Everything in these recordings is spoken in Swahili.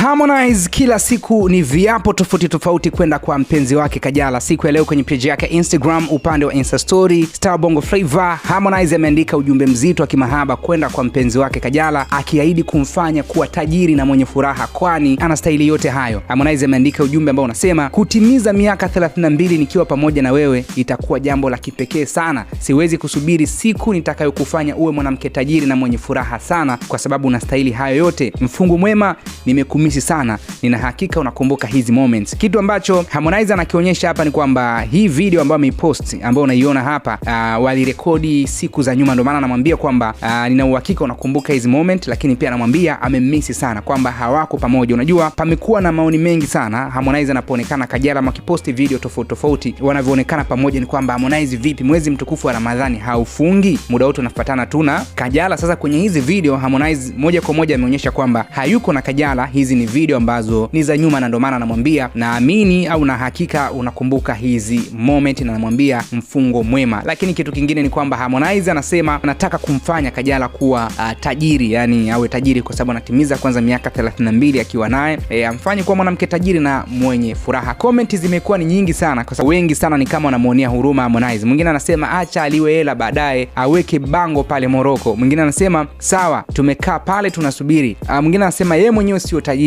Harmonize kila siku ni viapo tofauti tofauti kwenda kwa mpenzi wake Kajala. Siku ya leo kwenye page yake Instagram, upande wa Insta story, Star Bongo Flava, Harmonize ameandika ujumbe mzito wa kimahaba kwenda kwa mpenzi wake Kajala, akiahidi kumfanya kuwa tajiri na mwenye furaha, kwani anastahili yote hayo. Harmonize ameandika ujumbe ambao unasema, kutimiza miaka 32 nikiwa pamoja na wewe itakuwa jambo la kipekee sana. Siwezi kusubiri siku nitakayokufanya uwe mwanamke tajiri na mwenye furaha sana, kwa sababu unastahili hayo yote. Mfungo mwema, nimekumisi sana. Nina hakika unakumbuka hizi moments. Kitu ambacho Harmonize anakionyesha hapa ni kwamba hii video ambayo ameipost, ambayo unaiona hapa, walirekodi siku za nyuma, ndio maana anamwambia kwamba nina uhakika unakumbuka hizi moment, lakini pia anamwambia amemmisi sana, kwamba hawako pamoja. Unajua pamekuwa na maoni mengi sana Harmonize anapoonekana Kajala makiposti video tofauti tofauti, wanavyoonekana pamoja ni kwamba Harmonize vipi, mwezi mtukufu wa Ramadhani haufungi, muda wote unafuatana tu na Kajala. Sasa kwenye hizi video Harmonize moja kwa moja ameonyesha kwamba hayuko na Kajala. Hizi ni video ambazo ni za nyuma, na ndio maana anamwambia naamini au na hakika unakumbuka hizi moment, na anamwambia mfungo mwema. Lakini kitu kingine ni kwamba Harmonize anasema anataka kumfanya Kajala kuwa tajiri, yani awe tajiri kwa sababu anatimiza kwanza miaka 32 akiwa naye, amfanye kuwa mwanamke tajiri na mwenye furaha. Comment zimekuwa ni nyingi sana kwa sababu wengi sana ni kama wanamuonea huruma Harmonize. Mwingine anasema acha aliwe hela baadaye aweke bango pale Morocco. Mwingine anasema sawa, tumekaa pale tunasubiri. Mwingine anasema yeye mwenyewe sio tajiri.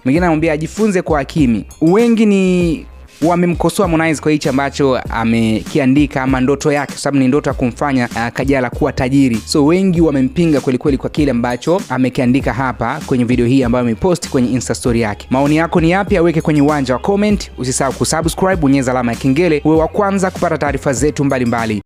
Mwingine anamwambia ajifunze kwa Hakimi. Wengi ni wamemkosoa Harmonize kwa hichi ambacho amekiandika, ama ndoto yake, sababu ni ndoto ya kumfanya Kajala kuwa tajiri. So wengi wamempinga kweli kweli kwa kile ambacho amekiandika hapa kwenye video hii ambayo amepost kwenye Insta story yake. Maoni yako ni yapi? Aweke kwenye uwanja wa comment. Usisahau kusubscribe, bonyeza alama ya kengele uwe wa kwanza kupata taarifa zetu mbalimbali.